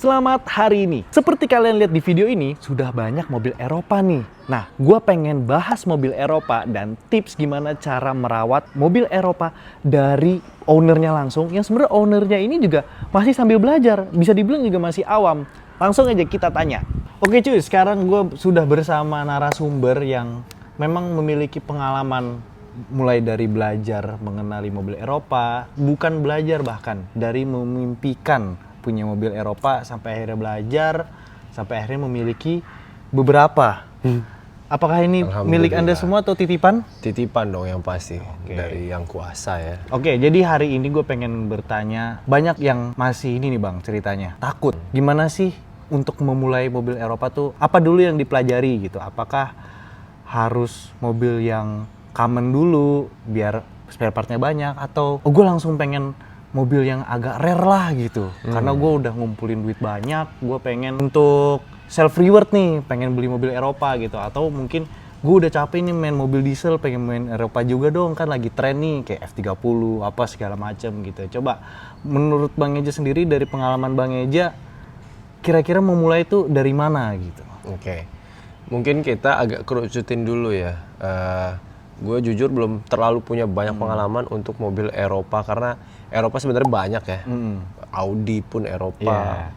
Selamat hari ini. Seperti kalian lihat di video ini, sudah banyak mobil Eropa nih. Nah, gue pengen bahas mobil Eropa dan tips gimana cara merawat mobil Eropa dari ownernya langsung. Yang sebenarnya ownernya ini juga masih sambil belajar, bisa dibilang juga masih awam. Langsung aja kita tanya. Oke cuy, sekarang gue sudah bersama narasumber yang memang memiliki pengalaman mulai dari belajar mengenali mobil Eropa, bukan belajar bahkan, dari memimpikan punya mobil Eropa sampai akhirnya belajar, sampai akhirnya memiliki beberapa. Apakah ini milik Anda semua atau titipan? Titipan dong yang pasti, dari yang kuasa ya. Oke, jadi hari ini gue pengen bertanya, banyak yang masih ini nih bang ceritanya, takut. Gimana sih untuk memulai mobil Eropa tuh, apa dulu yang dipelajari gitu? Apakah harus mobil yang common dulu biar spare partnya banyak, atau gue langsung pengen mobil yang agak rare lah gitu, karena gue udah ngumpulin duit banyak, gue pengen untuk self reward nih, pengen beli mobil Eropa gitu, atau mungkin gue udah capek nih main mobil diesel, pengen main Eropa juga dong, kan lagi tren nih kayak F30 apa segala macam gitu. Coba menurut Bang Eja sendiri, dari pengalaman Bang Eja, kira-kira mau mulai itu dari mana gitu? Oke, mungkin kita agak kerucutin dulu ya. Gue jujur belum terlalu punya banyak pengalaman untuk mobil Eropa, karena Eropa sebenarnya banyak ya. Audi pun Eropa,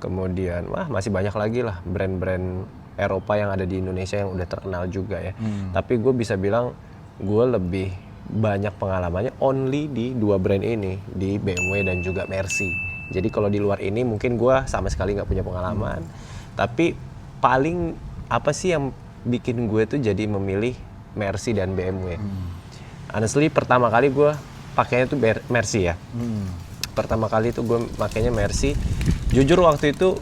kemudian masih banyak lagi lah brand-brand Eropa yang ada di Indonesia yang udah terkenal juga ya. Tapi gue bisa bilang gue lebih banyak pengalamannya only di dua brand ini, di BMW dan juga Mercy. Jadi kalau di luar ini mungkin gue sama sekali nggak punya pengalaman. Tapi paling apa sih yang bikin gue tuh jadi memilih Mercy dan BMW? Honestly pertama kali gue pakainya tuh Mercy ya. Pertama kali tuh gue pakainya Mercy. Jujur waktu itu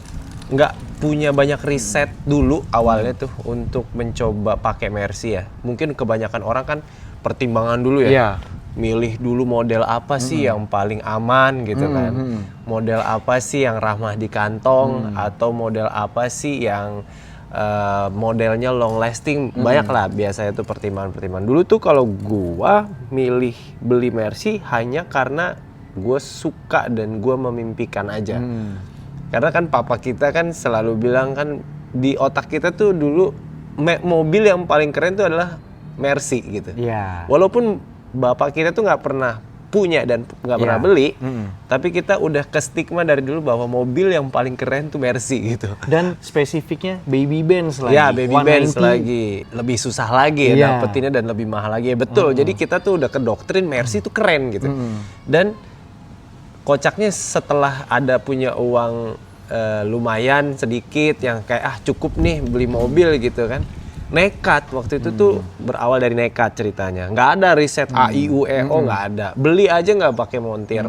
nggak punya banyak riset dulu awalnya tuh untuk mencoba pakai Mercy ya. Mungkin kebanyakan orang kan pertimbangan dulu ya. Milih dulu model apa sih yang paling aman gitu kan. Model apa sih yang ramah di kantong, atau model apa sih yang modelnya long lasting. Banyak lah biasanya tuh pertimbangan-pertimbangan. Dulu tuh kalau gua milih beli Mercy hanya karena gue suka dan gue memimpikan aja. Karena kan papa kita kan selalu bilang kan, di otak kita tuh dulu mobil yang paling keren tuh adalah Mercy gitu. Walaupun bapak kita tuh nggak pernah punya dan nggak pernah beli, tapi kita udah ke stigma dari dulu bahwa mobil yang paling keren tuh Mercy gitu. Dan spesifiknya baby Benz lagi. Ya, baby Benz lagi. Lebih susah lagi ya dapetinnya dan lebih mahal lagi ya. Betul. Jadi kita tuh udah kedoktrin Mercy tuh keren gitu. Dan kocaknya setelah ada punya uang lumayan sedikit yang kayak cukup nih beli mobil gitu kan. Nekat waktu itu tuh berawal dari nekat ceritanya. Nggak ada riset A, I, U, E, O, nggak ada. Beli aja nggak pakai montir.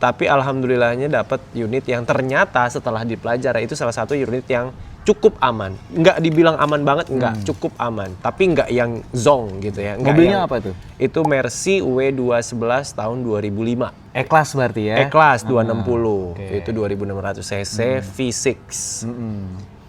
Tapi alhamdulillahnya dapat unit yang ternyata setelah dipelajari itu salah satu unit yang cukup aman. Nggak dibilang aman banget, nggak, cukup aman. Tapi nggak yang zonk gitu ya. Mobilnya apa tuh? Itu Mercy W211 tahun 2005. E-Class berarti ya? E-Class 260. Itu 2600 cc V6.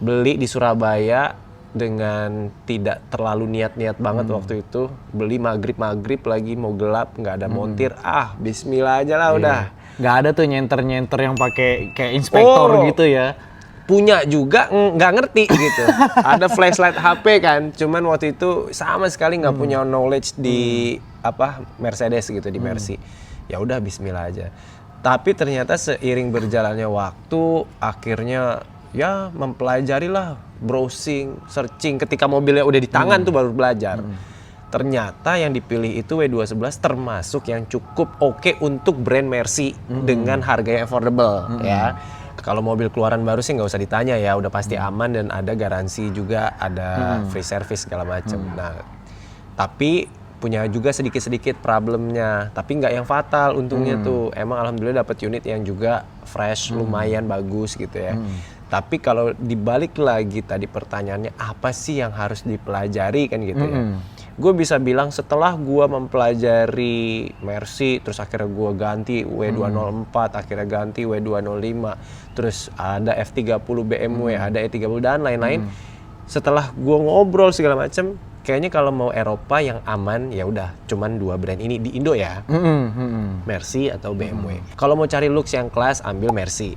Beli di Surabaya dengan tidak terlalu niat-niat banget waktu itu. Beli maghrib lagi, mau gelap, nggak ada montir. Bismillah aja lah udah. Nggak ada tuh nyenter-nyenter yang pakai kayak inspektor gitu ya? Punya juga, nggak ngerti gitu. Ada flashlight HP kan, cuman waktu itu sama sekali nggak punya knowledge di Mercedes gitu, di Mercy. Ya udah Bismillah aja. Tapi ternyata seiring berjalannya waktu, akhirnya ya mempelajari lah, browsing, searching. Ketika mobilnya udah di tangan tuh baru belajar. Ternyata yang dipilih itu W211 termasuk yang cukup oke untuk brand Mercy dengan harganya affordable ya. Kalau mobil keluaran baru sih nggak usah ditanya ya, udah pasti aman dan ada garansi juga, ada free service segala macam. Nah, tapi punya juga sedikit-sedikit problemnya, tapi nggak yang fatal untungnya tuh. Emang alhamdulillah dapat unit yang juga fresh, lumayan bagus gitu ya. Tapi kalau dibalik lagi tadi pertanyaannya, apa sih yang harus dipelajari kan gitu ya. Gue bisa bilang setelah gue mempelajari Mercy, terus akhirnya gue ganti W204, akhirnya ganti W205, terus ada F30 BMW, ada E30 dan lain-lain. Setelah gue ngobrol segala macam, kayaknya kalau mau Eropa yang aman ya udah cuman dua brand ini di Indo ya. Mercy atau BMW. Kalau mau cari looks yang kelas ambil Mercy.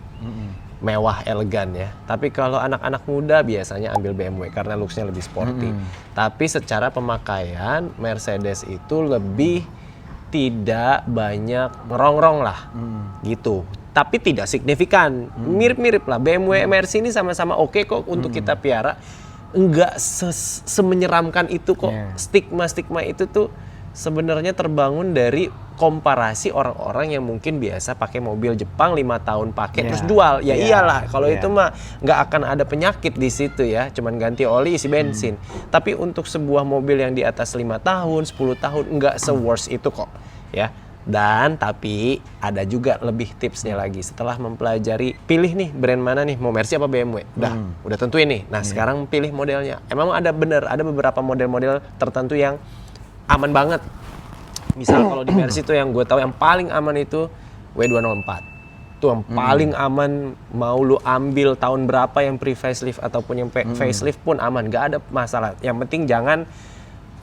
mewah elegan ya. Tapi kalau anak-anak muda biasanya ambil BMW karena looks-nya lebih sporty. Tapi secara pemakaian Mercedes itu lebih tidak banyak ngerongrong lah, gitu. Tapi tidak signifikan, mirip-mirip lah. BMW, Mercy ini sama-sama oke kok untuk kita piara. Enggak semenyeramkan itu kok. Stigma-stigma itu tuh sebenarnya terbangun dari komparasi orang-orang yang mungkin biasa pakai mobil Jepang 5 tahun pakai terus jual. Ya iyalah, kalau itu mah nggak akan ada penyakit di situ ya, cuman ganti oli isi bensin. Tapi untuk sebuah mobil yang di atas 5 tahun, 10 tahun nggak se-worst itu kok ya. Dan tapi ada juga lebih tipsnya lagi. Setelah mempelajari, pilih nih brand mana nih, mau Mercy apa BMW. Udah tentuin nih. Nah sekarang pilih modelnya. Emang ada beberapa model-model tertentu yang aman banget. Misal kalau di Mercy tuh yang gue tahu yang paling aman itu W204. Tuh yang paling aman, mau lu ambil tahun berapa yang pre-facelift ataupun yang facelift pun aman, gak ada masalah. Yang penting jangan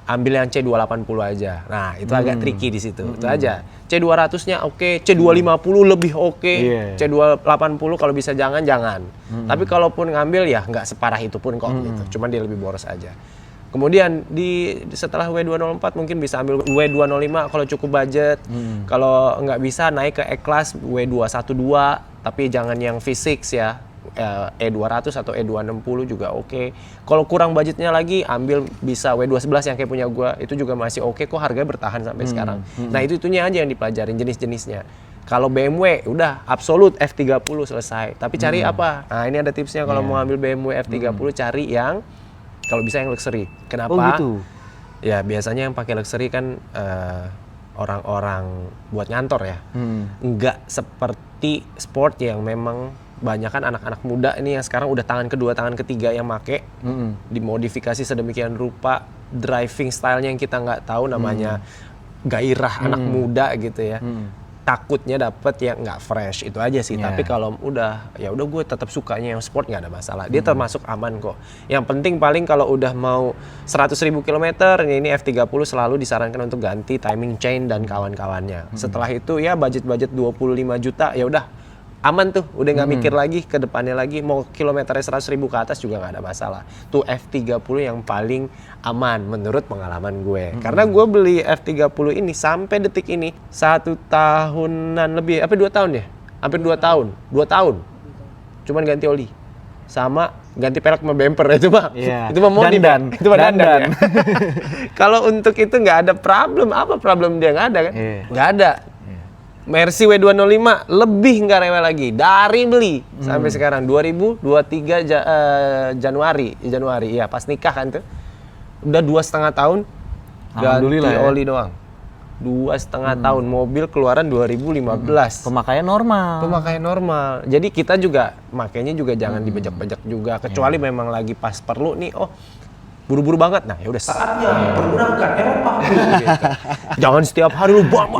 ambil yang C280 aja. Nah, itu agak tricky di situ. Itu aja. C200-nya oke, C250 lebih oke, C280 kalau bisa jangan. Tapi kalaupun ngambil ya nggak separah itu pun kok gitu. Cuman dia lebih boros aja. Kemudian setelah W204 mungkin bisa ambil W205 kalau cukup budget. Kalau nggak bisa naik ke E-Class W212, tapi jangan yang V6 ya. E200 atau E260 juga oke. Kalau kurang budgetnya lagi ambil bisa W211 yang kayak punya gua, itu juga masih oke kok, harganya bertahan sampai sekarang. Nah itunya aja yang dipelajarin, jenis-jenisnya. Kalau BMW udah absolut F30 selesai. Tapi cari apa? Nah ini ada tipsnya kalau mau ambil BMW F30 cari yang kalau bisa yang luxury. Kenapa? Oh gitu. Ya biasanya yang pakai luxury kan orang-orang buat ngantor ya. Enggak seperti sport yang memang banyak kan anak-anak muda ini yang sekarang udah tangan kedua, tangan ketiga yang make, dimodifikasi sedemikian rupa, driving style-nya yang kita nggak tahu, namanya gairah anak muda gitu ya. Takutnya dapet yang nggak fresh, itu aja sih. Tapi kalau ya udah gue tetap sukanya yang sport, nggak ada masalah. Dia termasuk aman kok. Yang penting paling kalau udah mau 100.000 km, ini F30 selalu disarankan untuk ganti timing chain dan kawan-kawannya. Setelah itu ya budget 25 juta, ya udah aman tuh, udah nggak mikir lagi ke depannya lagi, mau kilometernya 100.000 ke atas juga nggak ada masalah. Tuh F30 yang paling aman menurut pengalaman gue. Karena gue beli F30 ini sampai detik ini 1 tahunan lebih, 2 tahun ya? Hampir 2 tahun. 2 tahun. Cuman ganti oli. Sama ganti pelek sama bumper itu mah. Itu mah modif. Itu mah dandan. Ya? Kalau untuk itu nggak ada problem. Apa problem dia? Nggak ada kan? Nggak ada. Mercy W205 lebih nggak rewel lagi dari beli sampai sekarang 2023 Januari ya pas nikah kan tuh udah 2,5 tahun ganti oli doang. 2,5 tahun, mobil keluaran 2015. Pemakaian normal. Jadi kita juga makanya juga jangan dibejak-bejak juga, kecuali memang lagi pas perlu nih, buru-buru banget. Nah, ya udah saatnya menggunakan Eropa. Gitu. Jangan setiap hari lu buang.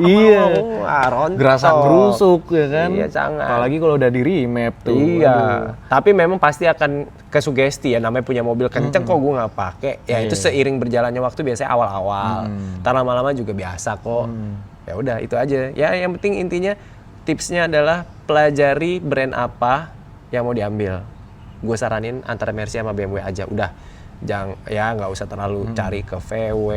Gerasa gerusuk ya kan. Iya, jangan. Apalagi kalau udah di remap tuh. Iya. Tapi memang pasti akan kesugesti ya, namanya punya mobil kenceng kok gue nggak pakai. Ya itu seiring berjalannya waktu biasanya awal-awal. Ntar lama-lama juga biasa kok. Ya udah itu aja. Ya yang penting intinya tipsnya adalah pelajari brand apa yang mau diambil. Gue saranin antara Mercy sama BMW aja. Udah. Jangan ya nggak usah terlalu cari ke VW,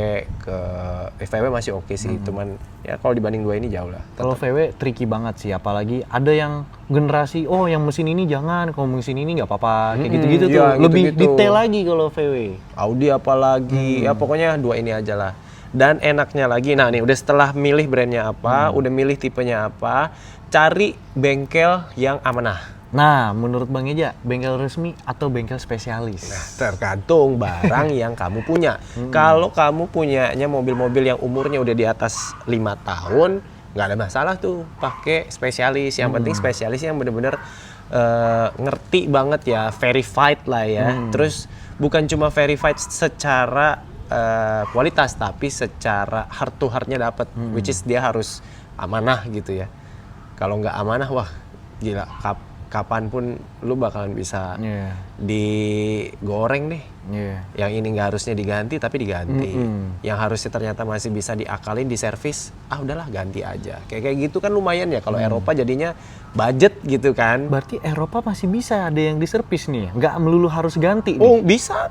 VW masih oke sih, cuman ya kalau dibanding dua ini jauh lah. Kalau VW tricky banget sih, apalagi ada yang generasi yang mesin ini jangan, kalau mesin ini nggak apa-apa, kayak gitu-gitu tuh lebih detail lagi kalau VW. Audi apalagi, ya pokoknya dua ini aja lah. Dan enaknya lagi, nah nih udah setelah milih brandnya apa, udah milih tipenya apa, cari bengkel yang amanah. Nah, menurut Bang Eja, bengkel resmi atau bengkel spesialis? Nah, tergantung barang yang kamu punya. Kalau kamu punyanya mobil-mobil yang umurnya udah di atas 5 tahun, nggak ada masalah tuh pakai spesialis. Yang penting spesialis yang bener-bener ngerti banget ya, verified lah ya. Terus bukan cuma verified secara kualitas, tapi secara heart to heart-nya dapat, which is dia harus amanah gitu ya. Kalau nggak amanah, wah gila, kapanpun lu bakalan bisa Iya. digoreng deh. Iya. Yang ini nggak harusnya diganti tapi diganti. Yang harusnya ternyata masih bisa diakalin, diservis, udahlah ganti aja. Kayak gitu kan lumayan ya. Kalau Eropa jadinya budget gitu kan. Berarti Eropa masih bisa ada yang diservis nih, nggak melulu harus ganti nih. Oh bisa.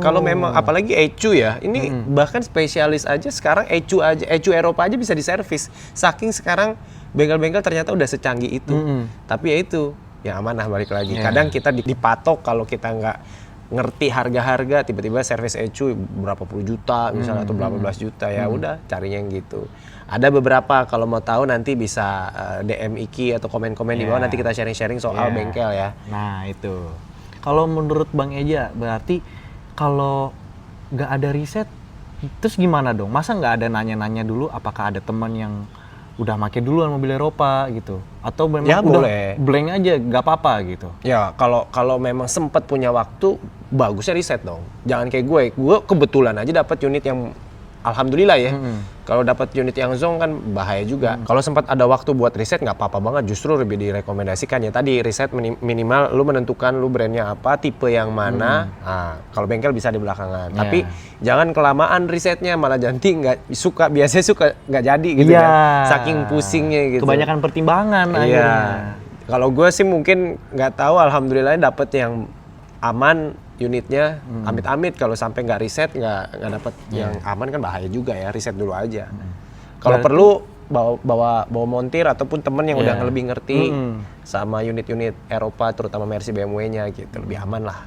Kalau memang apalagi ECU ya, ini bahkan spesialis aja sekarang ECU Eropa aja bisa diservis. Saking sekarang bengkel-bengkel ternyata udah secanggih itu. Tapi ya itu, ya amanah balik lagi. Kadang kita dipatok kalau kita nggak ngerti harga-harga, tiba-tiba servis ECU berapa puluh juta misalnya atau berapa belas juta, ya udah carinya yang gitu. Ada beberapa, kalau mau tahu nanti bisa DM Iki atau komen-komen di bawah, nanti kita sharing-sharing soal bengkel ya. Nah itu, kalau menurut Bang Eja berarti kalau nggak ada riset, terus gimana dong? Masa nggak ada nanya-nanya dulu apakah ada teman yang udah make duluan mobil Eropa gitu? Atau memang Ya, udah boleh. blank aja, nggak apa-apa gitu? Ya kalau memang sempat punya waktu, bagusnya riset dong. Jangan kayak gue kebetulan aja dapat unit yang alhamdulillah ya. Kalau dapat unit yang zonk kan bahaya juga. Kalau sempat ada waktu buat riset nggak apa-apa banget, justru lebih direkomendasikan ya tadi riset minimal lu menentukan lu brandnya apa, tipe yang mana. Nah, kalau bengkel bisa di belakangan. Tapi jangan kelamaan risetnya, malah nanti biasanya suka nggak jadi gitu kan. Saking pusingnya gitu. Kebanyakan pertimbangan akhirnya. Kalau gue sih mungkin nggak tahu, alhamdulillah dapet yang aman unitnya. Amit-amit kalau sampai nggak riset, nggak dapet yang aman kan bahaya juga ya. Riset dulu aja. Kalau perlu bawa montir ataupun temen yang udah lebih ngerti sama unit-unit Eropa, terutama Mercy BMW-nya gitu, lebih aman lah.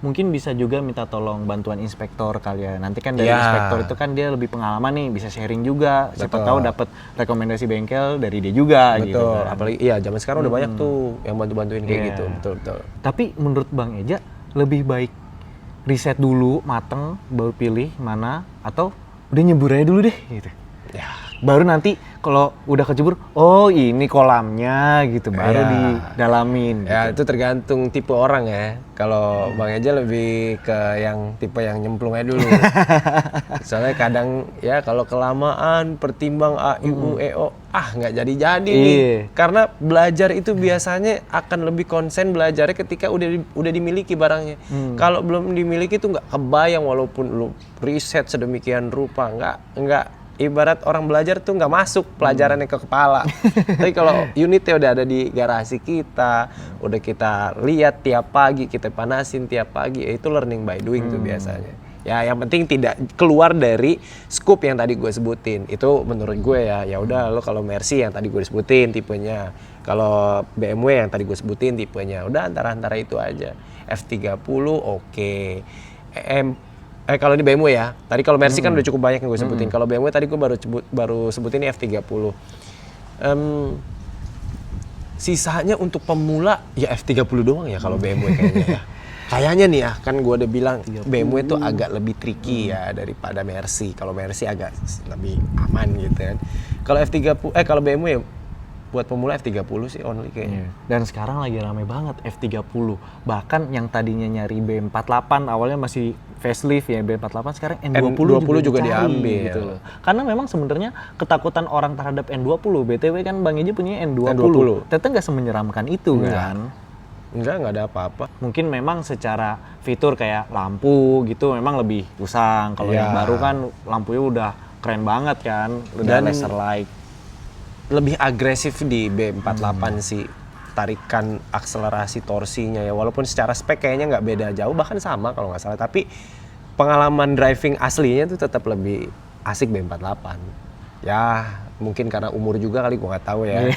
Mungkin bisa juga minta tolong bantuan inspektor kali ya. Nanti kan dari inspektor itu kan dia lebih pengalaman nih, bisa sharing juga. Siapa tahu dapat rekomendasi bengkel dari dia juga gitu kan. Apalagi zaman sekarang udah banyak tuh yang bantu-bantuin kayak gitu. Betul. Tapi menurut Bang Eja lebih baik riset dulu mateng baru pilih mana, atau udah nyebur aja dulu deh gitu. Ya, baru nanti kalau udah kecebur, oh ini kolamnya gitu, baru didalamin. Ya gitu. itu tergantung tipe orang ya. Kalau Bang Eja lebih ke yang tipe yang nyemplung aja dulu. Soalnya kadang ya kalau kelamaan pertimbang A, I, U, E, O, nggak jadi-jadi nih. Karena belajar itu biasanya akan lebih konsen belajarnya ketika udah dimiliki barangnya. Kalau belum dimiliki tuh nggak kebayang, walaupun lu riset sedemikian rupa, nggak ibarat orang belajar tuh nggak masuk pelajarannya ke kepala. Tapi kalau unitnya udah ada di garasi kita, udah kita lihat tiap pagi, kita panasin tiap pagi, itu learning by doing tuh biasanya. Ya yang penting tidak keluar dari scope yang tadi gue sebutin. Itu menurut gue ya udah, lo kalau Mercy yang tadi gue sebutin tipenya, kalau BMW yang tadi gue sebutin tipenya, udah antara itu aja. F30 oke. Kalau di BMW ya, tadi kalau Mercy kan udah cukup banyak yang gue sebutin. Kalau BMW tadi gue baru sebutin ini F30. Sisanya untuk pemula ya F30 doang ya kalau BMW kayaknya ya. Kayaknya nih ya, kan gue udah bilang BMW itu agak lebih tricky ya daripada Mercy. Kalau Mercy agak lebih aman gitu kan. Kalau BMW ya buat pemula F30 sih only kayaknya. Dan sekarang lagi rame banget F30. Bahkan yang tadinya nyari B48 awalnya masih facelift ya B48, sekarang N20 juga dicari, diambil gitu loh. Karena memang sebenarnya ketakutan orang terhadap N20. BTW kan Bang Eja punya N20. Ternyata nggak semenyeramkan itu kan. Nggak ada apa-apa. Mungkin memang secara fitur kayak lampu gitu memang lebih usang. Kalau yang baru kan lampunya udah keren banget kan, udah laser light. Lebih agresif di B48 sih, tarikan akselerasi torsinya ya, walaupun secara spek kayaknya nggak beda jauh, bahkan sama kalau nggak salah, tapi pengalaman driving aslinya tuh tetap lebih asik B48 ya, mungkin karena umur juga kali, gue nggak tahu ya.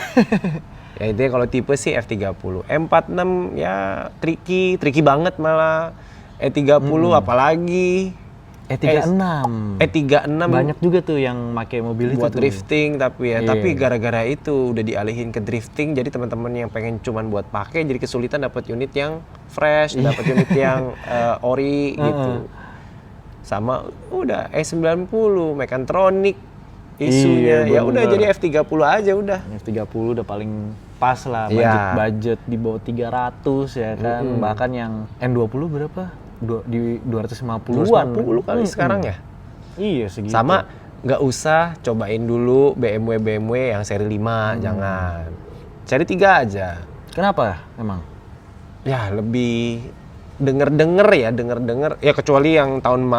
Ya intinya kalau tipe sih F30. M46 ya tricky banget malah. E30 apalagi E36 banyak juga tuh yang pakai mobil buat itu drifting tapi ya tapi gara-gara itu udah dialihin ke drifting, jadi teman-teman yang pengen cuman buat pakai jadi kesulitan dapat unit yang fresh, dapat unit yang ori gitu. Sama udah E90 mechatronic isunya, ya udah jadi F30 aja udah. F30 udah paling pas lah, budget di bawah 300 ya kan. Bahkan yang N20 berapa? Di 250-an. 250 kali sekarang ya? Iya segitu. Sama nggak usah cobain dulu BMW yang seri 5, jangan. Seri 3 aja. Kenapa emang? Ya lebih denger ya, kecuali yang tahun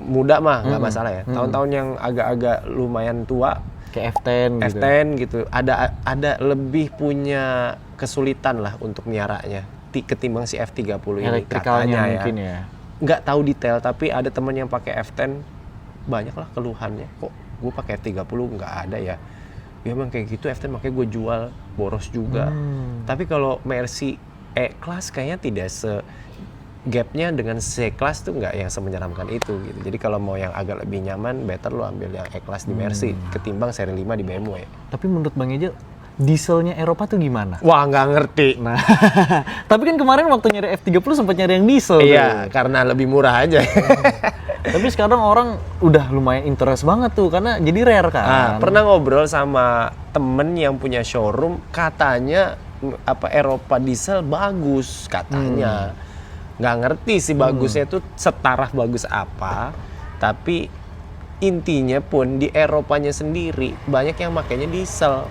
muda mah nggak masalah ya. Tahun-tahun yang agak-agak lumayan tua Kayak F10 gitu. F10 gitu ada lebih punya kesulitan lah untuk miaranya ketimbang si F30 ini Elektrikalnya katanya mungkin ya. Nggak tahu detail, tapi ada teman yang pakai F10 banyak lah keluhannya, kok gue pakai F30 nggak ada ya. Ya emang kayak gitu F10, makanya gue jual, boros juga. Tapi kalau Mercy E-Class kayaknya tidak gapnya dengan C-Class tuh nggak yang semenyeramkan itu gitu. Jadi kalau mau yang agak lebih nyaman, better lo ambil yang E-Class di Mercy ketimbang seri 5 di BMW. Tapi menurut Bang Eja, dieselnya Eropa tuh gimana? Wah, nggak ngerti. Nah, tapi kan kemarin waktu nyari F30 sempat nyari yang diesel. Iya, tuh. karena lebih murah aja. Tapi sekarang orang udah lumayan interest banget tuh, karena jadi rare kan. Pernah ngobrol sama temen yang punya showroom, katanya Eropa diesel bagus katanya. Nggak ngerti sih bagusnya tuh setara bagus apa, tapi intinya pun di Eropanya sendiri banyak yang makainya diesel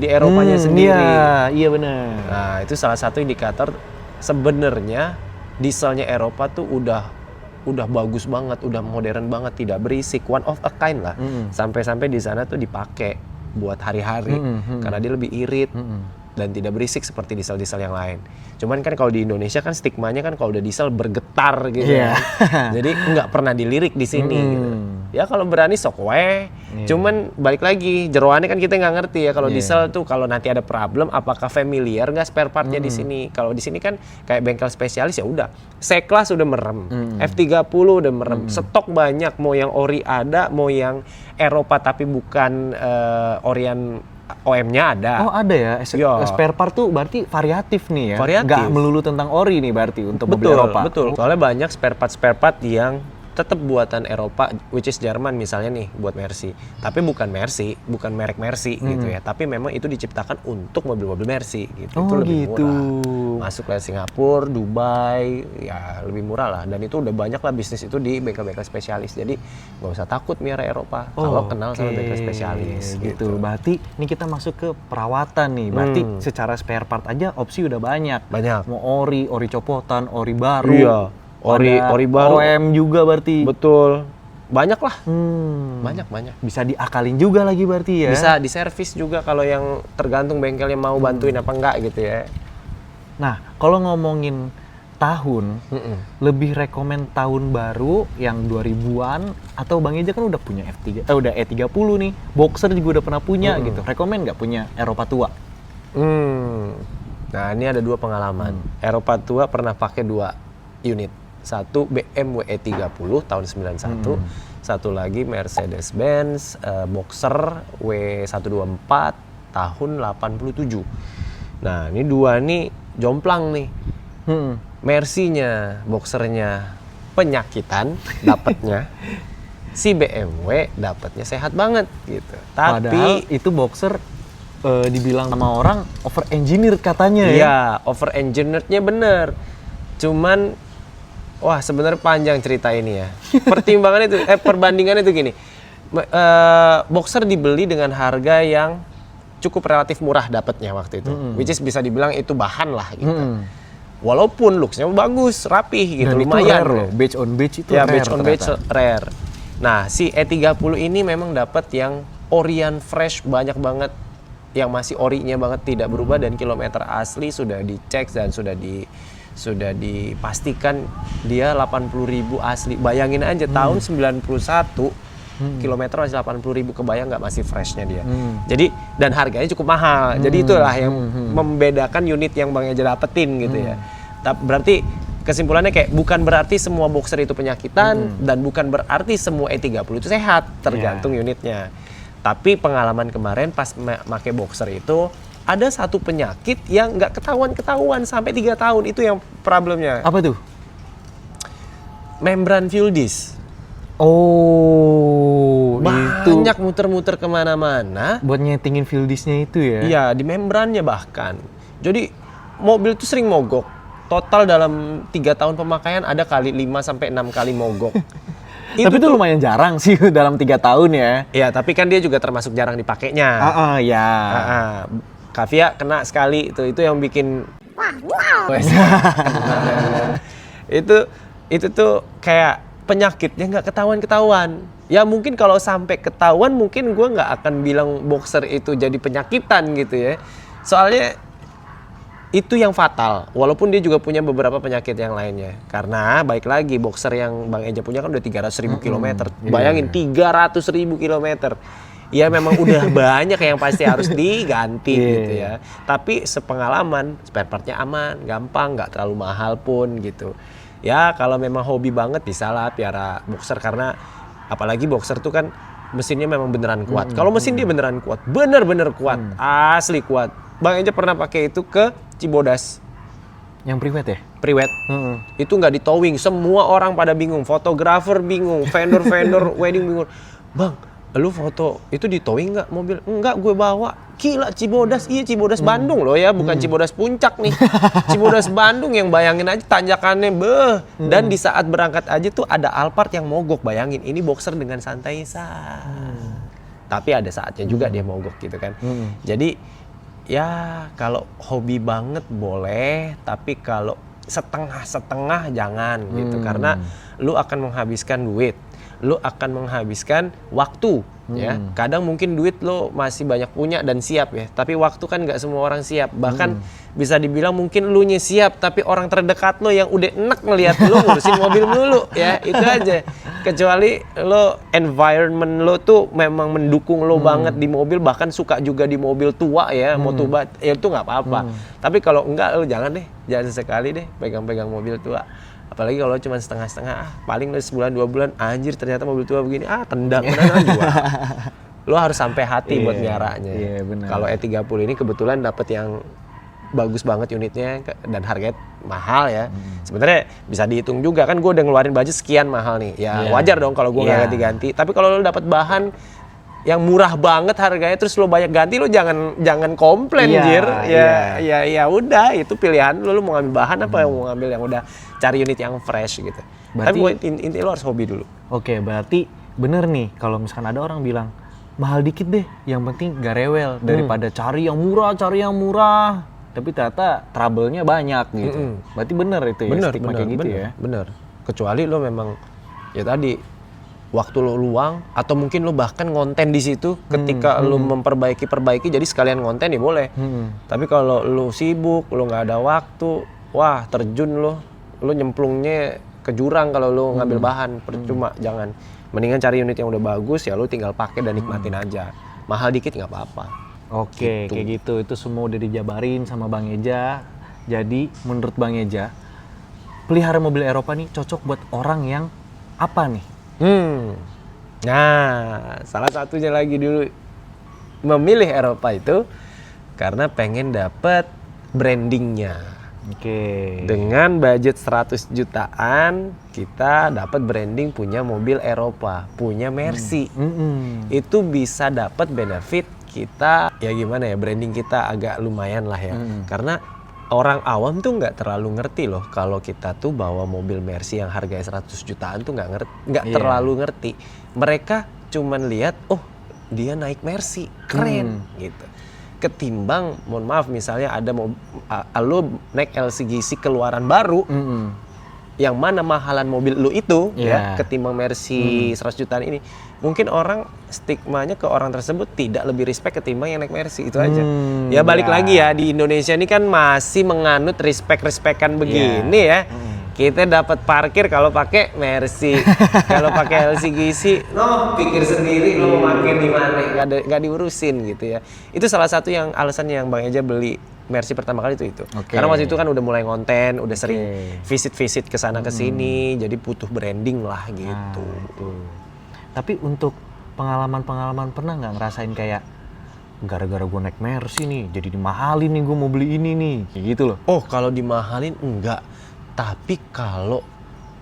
di Eropanya sendiri. Iya benar. Nah, itu salah satu indikator sebenarnya dieselnya Eropa tuh udah bagus banget, udah modern banget, tidak berisik, one of a kind lah. Sampai-sampai di sana tuh dipakai buat hari-hari karena dia lebih irit dan tidak berisik seperti diesel-diesel yang lain. Cuman kan kalau di Indonesia kan stigmanya kan kalau udah diesel bergetar gitu. Iya. Jadi nggak pernah dilirik di sini gitu. Ya kalau berani sok we. Cuman balik lagi jeroannya kan kita nggak ngerti ya kalau diesel tuh kalau nanti ada problem apakah familiar nggak spare partnya di sini. Kalau di sini kan kayak bengkel spesialis ya udah. C-Class udah merem, F30 udah merem, stok banyak, mau yang ori ada, mau yang Eropa tapi bukan orian OM-nya ada. Oh ada ya, spare part tuh berarti variatif nih ya? Variatif. Nggak melulu tentang ori nih berarti untuk mobil Eropa? Betul, soalnya banyak spare part yang tetap buatan Eropa, which is Jerman misalnya nih buat Mercy. Tapi bukan Mercy, bukan merek Mercy gitu ya. Tapi memang itu diciptakan untuk mobil-mobil Mercy gitu. Oh itu lebih gitu. murah. Masuk ke Singapura, Dubai, ya lebih murah lah. Dan itu udah banyak lah bisnis itu di bengkel-bengkel spesialis. Jadi nggak usah takut miara Eropa kalau kenal sama bengkel spesialis. Gitu. Berarti ini kita masuk ke perawatan nih. Berarti secara spare part aja opsi udah banyak. Banyak. Mau ori copotan, ori baru. Iya. Ori baru. OM juga berarti. Betul. Banyak lah. Banyak. Bisa diakalin juga lagi berarti ya. Bisa diservis juga kalau yang tergantung bengkelnya mau bantuin apa enggak gitu ya. Nah, kalau ngomongin tahun, lebih rekomen tahun baru yang 2000-an atau Bang Eja kan udah punya udah E30 nih. Boxer juga udah pernah punya gitu. Rekomen nggak punya Eropa tua? Nah, ini ada dua pengalaman. Eropa tua pernah pakai 2 unit. Satu BMW E30 tahun 91, satu lagi Mercedes-Benz Boxer W124 tahun 87. Nah, ini dua nih jomplang nih. Mercy-nya, Boxernya penyakitan dapatnya. Si BMW dapatnya sehat banget gitu. Padahal itu Boxer dibilang sama orang over engineered katanya ya. Iya, over engineered-nya bener. Cuman wah, sebenarnya panjang cerita ini ya. Perbandingannya itu gini. Boxer dibeli dengan harga yang cukup relatif murah dapatnya waktu itu. Which is bisa dibilang itu bahan lah gitu. Walaupun looks-nya bagus, rapih gitu, Dan lumayan. itu rare loh, badge on badge itu ya, rare. badge on badge rare. Nah, si E30 ini memang dapat yang Orion fresh banyak banget. Yang masih orinya banget tidak berubah dan kilometer asli sudah dicek dan sudah dipastikan dia 80.000 asli. Bayangin aja tahun 91 kilometer masih 80.000, kebayang nggak masih freshnya dia. Jadi dan harganya cukup mahal. Jadi itulah yang membedakan unit yang Bang Eja dapetin gitu ya. Berarti kesimpulannya kayak bukan berarti semua Boxer itu penyakitan dan bukan berarti semua E30 itu sehat, tergantung unitnya. Tapi pengalaman kemarin pas pakai Boxer itu ada satu penyakit yang nggak ketahuan sampai 3 tahun, itu yang problemnya. Apa tuh? Membran fuel disk. Oh, Banyak itu muter-muter kemana-mana. buat nyetingin fuel disknya itu ya? Iya, di membrannya bahkan. Jadi mobil itu sering mogok. Total dalam 3 tahun pemakaian ada kali 5-6 kali mogok. Tapi itu lumayan jarang sih dalam 3 tahun ya. Iya, tapi kan dia juga termasuk jarang dipakainya. Ya. Kavia kena sekali itu yang bikin Wes. itu tuh kayak penyakitnya nggak ketahuan. Ya mungkin kalau sampai ketahuan mungkin gue nggak akan bilang boxer itu jadi penyakitan gitu ya. Soalnya itu yang fatal, walaupun dia juga punya beberapa penyakit yang lainnya. Karena baik lagi boxer yang Bang Eja punya kan udah 300.000 kilometer. Bayangin 300.000 kilometer. Ya memang udah banyak yang pasti harus diganti gitu ya. Tapi sepengalaman, spare partnya aman, gampang, nggak terlalu mahal pun gitu. Ya kalau memang hobi banget bisa lah piara boxer, karena apalagi boxer tuh kan mesinnya memang beneran kuat. Kalau mesin dia beneran kuat, bener-bener kuat, asli kuat. Bang Eja pernah pakai itu ke Cibodas. Yang priwet ya? Priwet. Itu nggak di towing, semua orang pada bingung, fotografer bingung, vendor wedding bingung. Bang, lu foto itu di towing nggak mobil? Enggak, gue bawa. Gila, Cibodas, iya Cibodas Bandung loh ya, bukan Cibodas Puncak nih. Cibodas Bandung yang bayangin aja tanjakannya dan di saat berangkat aja tuh ada Alphard yang mogok, bayangin ini boxer dengan santai tapi ada saatnya juga dia mogok gitu kan. Jadi ya kalau hobi banget boleh, tapi kalau setengah-setengah jangan gitu, karena lu akan menghabiskan duit, lu akan menghabiskan waktu ya. Kadang mungkin duit lo masih banyak punya dan siap ya, tapi waktu kan nggak semua orang siap. Bahkan bisa dibilang mungkin lu nya siap, tapi orang terdekat lo yang udah enak ngelihat lo ngurusin mobil melulu ya, itu aja. Kecuali lo environment lo tuh memang mendukung lo banget di mobil, bahkan suka juga di mobil tua ya, motobat, ya itu nggak apa-apa. Tapi kalau enggak, lo jangan sekali deh pegang-pegang mobil tua. Apalagi kalau cuma setengah-setengah, paling sebulan 2 bulan, anjir ternyata mobil tua begini, tendang jual. Lo harus sampai hati buat miaranya. Kalau E30 ini kebetulan dapet yang bagus banget unitnya dan harganya mahal ya. Sebenarnya bisa dihitung juga kan, gue udah ngeluarin budget sekian mahal nih. Ya wajar dong kalau gue nggak ganti-ganti. Tapi kalau lo dapet bahan yang murah banget harganya terus lo banyak ganti, lo jangan komplain jir. Ya udah, itu pilihan lo mau ngambil bahan apa mau ngambil yang udah cari unit yang fresh gitu. Berarti, tapi intinya lo harus hobi dulu. Oke, berarti bener nih kalau misalkan ada orang bilang mahal dikit deh, yang penting gak rewel daripada cari yang murah, tapi ternyata trouble-nya banyak gitu. Berarti bener itu ya, stigma kayak gitu ya. Bener. Kecuali lo memang ya tadi waktu lo luang, atau mungkin lo bahkan ngonten di situ ketika lo memperbaiki jadi sekalian ngonten ya boleh. Tapi kalau lo sibuk, lo nggak ada waktu, wah terjun lo nyemplungnya ke jurang kalau lo ngambil bahan, percuma. Jangan, mendingan cari unit yang udah bagus ya lo tinggal pakai dan nikmatin aja. Mahal dikit nggak apa-apa. Oke, kayak gitu. Itu semua udah dijabarin sama Bang Eja. Jadi menurut Bang Eja, pelihara mobil Eropa nih cocok buat orang yang apa nih? Nah, salah satunya lagi dulu memilih Eropa itu karena pengen dapat brandingnya. Oke. Dengan budget 100 jutaan kita dapat branding punya mobil Eropa, punya Mercy. Itu bisa dapat benefit kita, ya gimana ya, branding kita agak lumayan lah ya. Karena orang awam tuh nggak terlalu ngerti loh kalau kita tuh bawa mobil Mercy yang harganya 100 jutaan tuh nggak terlalu ngerti. Mereka cuman lihat, oh dia naik Mercy, keren gitu. Ketimbang, mohon maaf, misalnya ada lo naik LCGC keluaran baru, yang mana mahalan mobil lo itu ya ketimbang Mercy 100 jutaan ini, mungkin orang stigmanya ke orang tersebut tidak lebih respect ketimbang yang naik Mercy, itu aja. Ya balik lagi ya, di Indonesia ini kan masih menganut respect-respectan begini ya. Kita dapat parkir kalau pakai Mercy, kalau pakai LCGC, pikir sendiri lo mau parkir di mana, nggak diurusin gitu ya. Itu salah satu yang alasan yang Bang Eja beli Mercy pertama kali itu. Karena waktu itu kan udah mulai konten, udah sering visit ke sana ke sini, jadi butuh branding lah gitu. Tapi untuk pengalaman pernah nggak ngerasain kayak gara-gara gue naik Mercy nih, jadi dimahalin nih gue mau beli ini nih, kayak gitu loh? Oh, kalau dimahalin enggak. Tapi kalau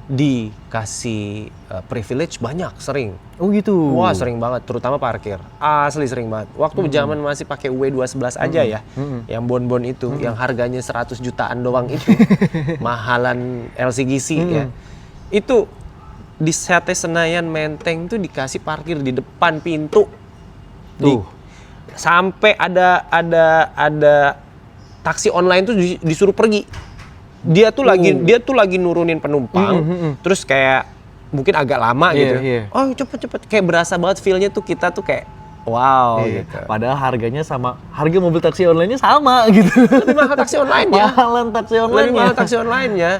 dikasih privilege banyak, sering. Oh gitu? Wah sering banget, terutama parkir. Asli sering banget. Waktu zaman masih pakai W211 aja ya, yang bon-bon itu, yang harganya 100 jutaan doang itu, mahalan LCGC ya. Itu di Sate Senayan Menteng tuh dikasih parkir di depan pintu. Sampai ada taksi online tuh disuruh pergi. Dia tuh lagi nurunin penumpang, terus kayak mungkin agak lama gitu. Oh cepet kayak berasa banget feel-nya tuh kita tuh kayak wow gitu. Padahal harganya sama, harga mobil taksi online-nya sama gitu. Lebih mahal taksi online-nya. Lebih mahal taksi online-nya.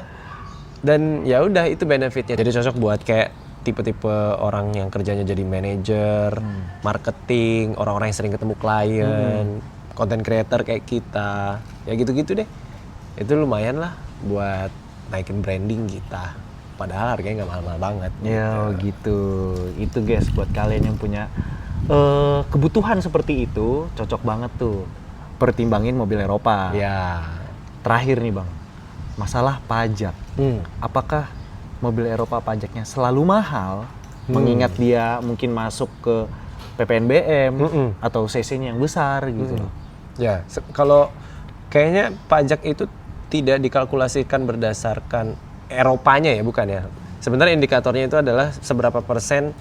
Dan ya udah itu benefitnya. Jadi cocok buat kayak tipe-tipe orang yang kerjanya jadi manajer, marketing, orang-orang yang sering ketemu klien, content creator kayak kita. Ya gitu-gitu deh. Itu lumayan lah buat naikin branding kita. Padahal harganya nggak mahal-mahal banget. Ya gitu. Itu guys, buat kalian yang punya kebutuhan seperti itu, cocok banget tuh. Pertimbangin mobil Eropa. Ya. Terakhir nih Bang, masalah pajak. Apakah mobil Eropa pajaknya selalu mahal? Mengingat dia mungkin masuk ke PPNBM atau CC-nya yang besar gitu. Ya, kalau kayaknya pajak itu tidak dikalkulasikan berdasarkan Eropanya ya, bukan ya. Sebenarnya indikatornya itu adalah seberapa persen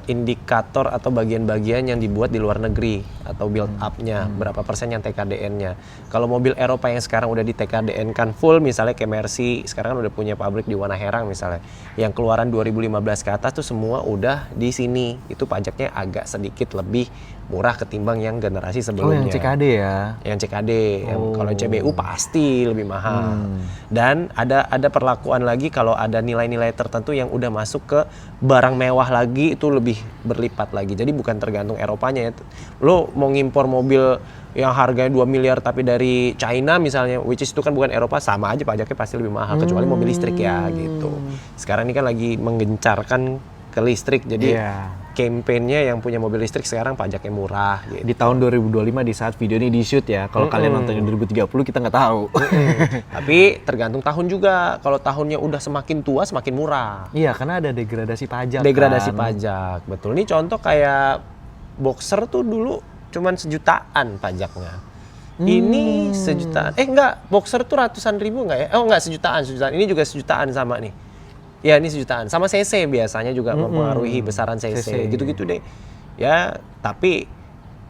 indikator atau bagian-bagian yang dibuat di luar negeri atau build up-nya, berapa persen yang TKDN-nya. Kalau mobil Eropa yang sekarang udah di TKDN-kan full, misalnya kayak Mercy, sekarang kan udah punya pabrik di Wanaherang misalnya, yang keluaran 2015 ke atas tuh semua udah di sini. Itu pajaknya agak sedikit lebih murah ketimbang yang generasi sebelumnya. Oh yang CKD ya? Yang CKD, kalau CBU pasti lebih mahal. Dan ada perlakuan lagi kalau ada nilai-nilai tertentu yang udah masuk ke barang mewah lagi, itu lebih berlipat lagi. Jadi bukan tergantung Eropanya ya. Lo mau ngimpor mobil yang harganya 2 miliar tapi dari China misalnya, which is itu kan bukan Eropa, sama aja pajaknya pasti lebih mahal, kecuali mobil listrik ya gitu. Sekarang ini kan lagi menggencarkan ke listrik, jadi campaign-nya yang punya mobil listrik sekarang pajaknya murah gitu. Di tahun 2025 di saat video ini di-shoot ya. Kalau kalian nontonnya 2030 kita nggak tahu. Tapi tergantung tahun juga. Kalau tahunnya udah semakin tua semakin murah. Iya, karena ada degradasi pajak. Degradasi kan. pajak. Betul. Ini contoh kayak Boxer tuh dulu cuman 1 jutaan pajaknya. Ini 1 jutaan. Enggak, Boxer tuh ratusan ribu enggak ya? Oh enggak, 1 jutaan. Ini juga 1 jutaan sama nih. Ya ini 1 jutaan, sama CC biasanya juga mempengaruhi besaran CC, gitu-gitu deh. Ya, tapi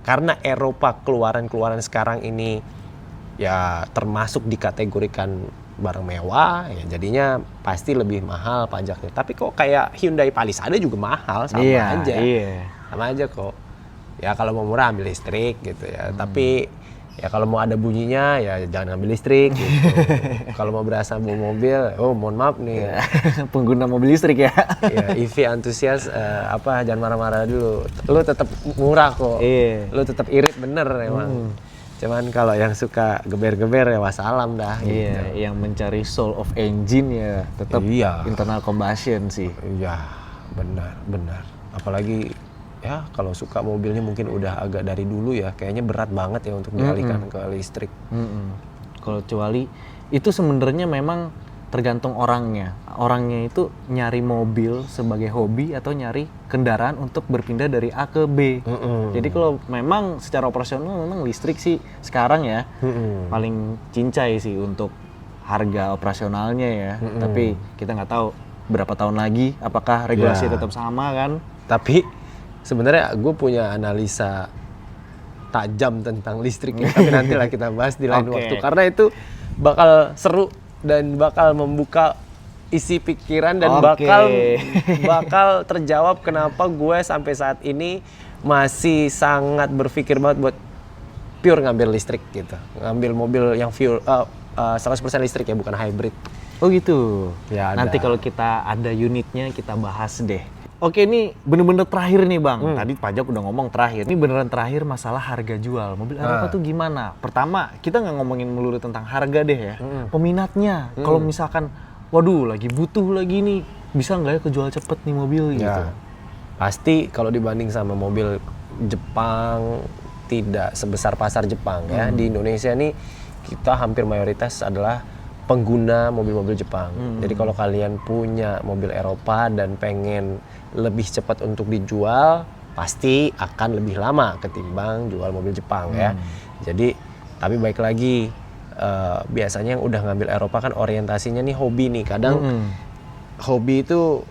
karena Eropa keluaran sekarang ini ya termasuk dikategorikan barang mewah, ya jadinya pasti lebih mahal pajaknya. Tapi kok kayak Hyundai Palisade juga mahal, sama aja. Sama aja kok. Ya kalau mau murah ambil listrik gitu ya, tapi ya kalau mau ada bunyinya ya jangan ambil listrik gitu. Kalau mau berasa bawa mobil, oh mohon maaf nih pengguna mobil listrik ya. ya EV antusias jangan marah-marah dulu. Lu tetap murah kok. Lu tetap irit bener emang. Cuman kalau yang suka geber-geber ya wassalam dah gitu. Yang mencari soul of engine ya tetap internal combustion sih. Iya, benar. Apalagi ya kalau suka mobilnya mungkin udah agak dari dulu ya, kayaknya berat banget ya untuk dialihkan ke listrik. Kalau kecuali itu sebenarnya memang tergantung orangnya. Orangnya itu nyari mobil sebagai hobi atau nyari kendaraan untuk berpindah dari A ke B. Jadi kalau memang secara operasional memang listrik sih sekarang ya paling cincai sih untuk harga operasionalnya ya. Tapi kita nggak tahu berapa tahun lagi apakah regulasi tetap sama kan. Tapi sebenarnya gue punya analisa tajam tentang listrik ya, tapi nantilah kita bahas di lain waktu karena itu bakal seru dan bakal membuka isi pikiran dan bakal terjawab kenapa gue sampai saat ini masih sangat berpikir banget buat pure ngambil listrik gitu, ngambil mobil yang 100% listrik ya, bukan hybrid. Oh gitu. Ya, nanti kalau kita ada unitnya kita bahas deh. Oke, ini bener-bener terakhir nih Bang. Tadi pajak udah ngomong terakhir. Ini beneran terakhir masalah harga jual. Mobil Eropa tuh gimana? Pertama, kita nggak ngomongin melulu tentang harga deh ya. Peminatnya. Kalau misalkan, waduh lagi butuh lagi nih, bisa nggak ya kejual cepet nih mobil gitu? Pasti kalau dibanding sama mobil Jepang, tidak sebesar pasar Jepang ya. Di Indonesia nih, kita hampir mayoritas adalah pengguna mobil-mobil Jepang. Jadi kalau kalian punya mobil Eropa dan pengen lebih cepat untuk dijual, pasti akan lebih lama ketimbang jual mobil Jepang ya. Jadi, tapi baik lagi, biasanya yang udah ngambil Eropa kan orientasinya nih hobi nih. Kadang hobi itu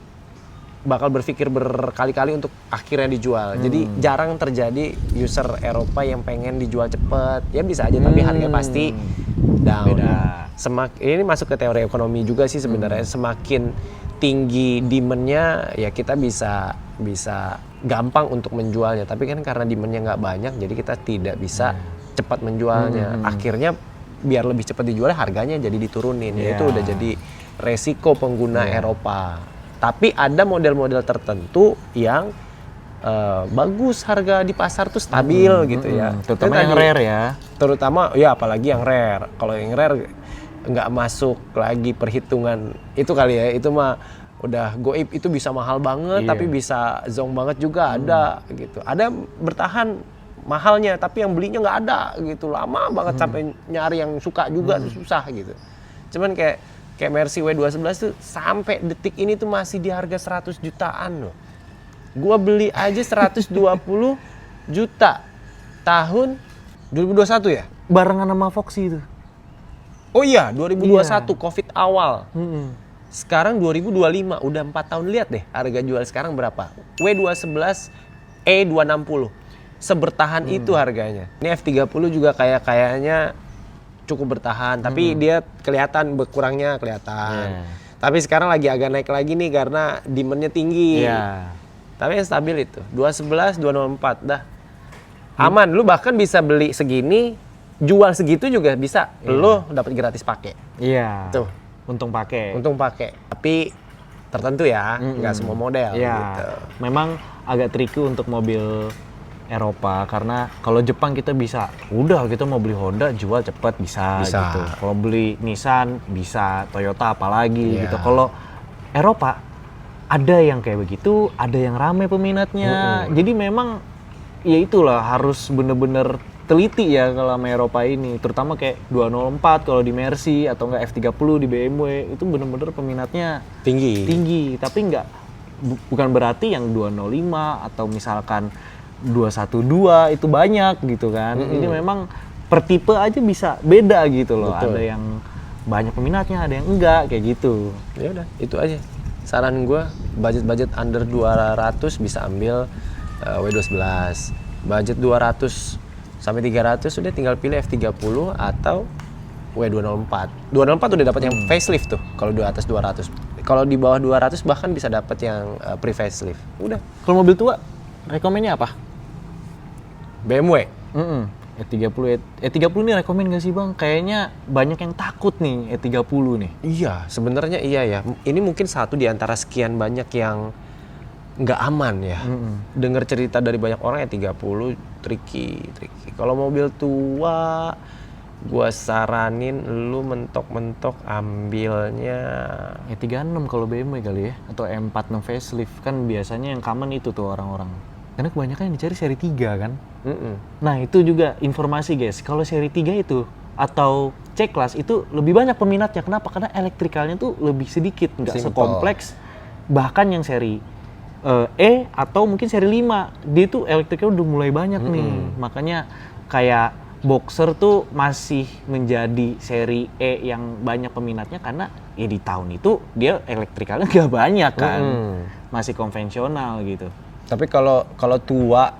bakal berpikir berkali-kali untuk akhirnya dijual. Jadi jarang terjadi user Eropa yang pengen dijual cepet. Ya bisa aja, tapi harganya pasti down. Beda. Ini masuk ke teori ekonomi juga sih sebenarnya. Semakin tinggi demand-nya, ya kita bisa gampang untuk menjualnya. Tapi kan karena demand-nya nggak banyak, jadi kita tidak bisa cepat menjualnya. Akhirnya biar lebih cepat dijualnya, harganya jadi diturunin. Itu udah jadi resiko pengguna Eropa. Tapi ada model-model tertentu yang bagus, harga di pasar tuh stabil gitu ya. Terutama yang rare ya. Terutama ya apalagi yang rare. Kalau yang rare nggak masuk lagi perhitungan itu kali ya. Itu mah udah goib, itu bisa mahal banget tapi bisa zonk banget juga ada gitu. Ada bertahan mahalnya tapi yang belinya nggak ada gitu. Lama banget sampai nyari yang suka juga susah gitu. Cuman kayak Mercy W211 tuh sampai detik ini tuh masih di harga 100 jutaan loh. Gua beli aja 120 juta tahun 2021 ya? Barengan sama Foxy itu. Oh iya, 2021 Covid awal. Sekarang 2025, udah 4 tahun, lihat deh harga jual sekarang berapa. W211 E260. Sebertahan itu harganya. Ini F30 juga kayaknya cukup bertahan, tapi dia kelihatan berkurangnya kelihatan. Tapi sekarang lagi agak naik lagi nih karena demand-nya tinggi. Tapi yang stabil itu 211, 204 dah. Aman, lu bahkan bisa beli segini, jual segitu juga bisa. Lu dapat gratis pakai. Tuh, Untung pakai. Tapi tertentu ya, nggak semua model gitu. Memang agak tricky untuk mobil Eropa karena kalau Jepang kita bisa, udah kita mau beli Honda jual cepet bisa. Gitu. Kalau beli Nissan bisa, Toyota apalagi gitu. Kalau Eropa ada yang kayak begitu, ada yang rame peminatnya. Jadi memang ya itulah harus bener-bener teliti ya kalau sama Eropa ini, terutama kayak 204 kalau di Mercy atau enggak F30 di BMW itu bener-bener peminatnya tinggi. Tapi bukan berarti yang 205 atau misalkan 212 itu banyak gitu kan. Ini memang per tipe aja bisa beda gitu loh. Ada yang banyak peminatnya, ada yang enggak kayak gitu. Ya udah, itu aja. Saran gue, budget under 200 bisa ambil W211. Budget 200 sampai 300 udah tinggal pilih F30 atau W204. 204 udah dapat yang facelift tuh kalau di atas 200. Kalau di bawah 200 bahkan bisa dapat yang pre-facelift. Udah. Kalau mobil tua rekomennya apa? BMW. E30 nih rekomen gak sih bang? Kayaknya banyak yang takut nih E30 nih. Iya, sebenarnya iya ya. Ini mungkin satu di antara sekian banyak yang nggak aman ya. Dengar cerita dari banyak orang E30 tricky. Kalau mobil tua, gua saranin lu mentok-mentok ambilnya E36 kalau BMW kali ya, atau M46 facelift kan biasanya yang common itu tuh orang-orang. Karena kebanyakan yang dicari seri 3 kan. Nah itu juga informasi guys, kalau seri 3 itu atau C-Class itu lebih banyak peminatnya. Kenapa? Karena elektrikalnya tuh lebih sedikit, nggak sekompleks. Bahkan yang seri E atau mungkin seri 5, dia tuh elektriknya udah mulai banyak nih. Makanya kayak Boxer tuh masih menjadi seri E yang banyak peminatnya karena ya di tahun itu dia elektrikalnya nggak banyak kan. Masih konvensional gitu. Tapi kalau tua,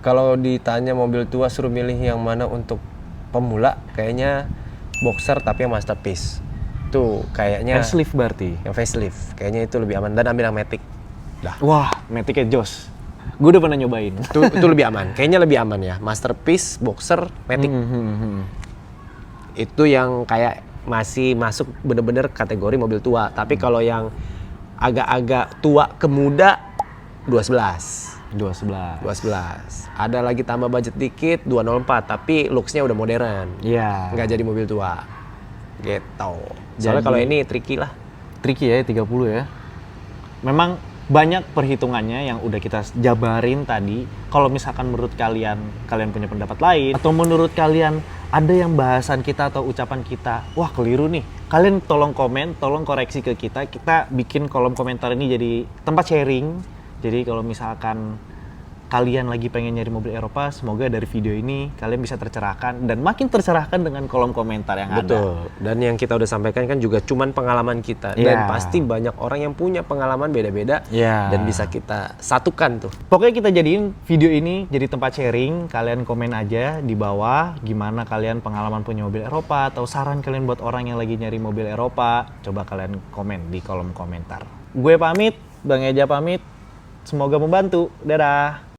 kalau ditanya mobil tua suruh milih yang mana untuk pemula, kayaknya Boxer tapi yang masterpiece. Tuh kayaknya Facelift berarti? Yang facelift, kayaknya itu lebih aman. Dan ambil yang Matic. Dah. Wah, Matic jos. Gue udah pernah nyobain. Itu lebih aman, kayaknya lebih aman ya. Masterpiece, Boxer, Matic. Itu yang kayak masih masuk bener-bener kategori mobil tua. Tapi kalau yang agak-agak tua ke muda, 211. Ada lagi tambah budget dikit 204 tapi looks-nya udah modern. Iya. Nggak jadi mobil tua. Gitu. Soalnya kalau ini tricky lah. Tricky ya 30 ya. Memang banyak perhitungannya yang udah kita jabarin tadi. Kalau misalkan menurut kalian punya pendapat lain atau menurut kalian ada yang bahasan kita atau ucapan kita, wah keliru nih. Kalian tolong komen, tolong koreksi ke kita. Kita bikin kolom komentar ini jadi tempat sharing. Jadi kalau misalkan kalian lagi pengen nyari mobil Eropa, semoga dari video ini kalian bisa tercerahkan dan makin tercerahkan dengan kolom komentar yang ada. Betul. Dan yang kita udah sampaikan kan juga cuman pengalaman kita. Iya. Dan pasti banyak orang yang punya pengalaman beda-beda Iya. dan bisa kita satukan tuh. Pokoknya kita jadiin video ini jadi tempat sharing. Kalian komen aja di bawah gimana kalian pengalaman punya mobil Eropa atau saran kalian buat orang yang lagi nyari mobil Eropa. Coba kalian komen di kolom komentar. Gue pamit, Bang Eja pamit. Semoga membantu. Dadah.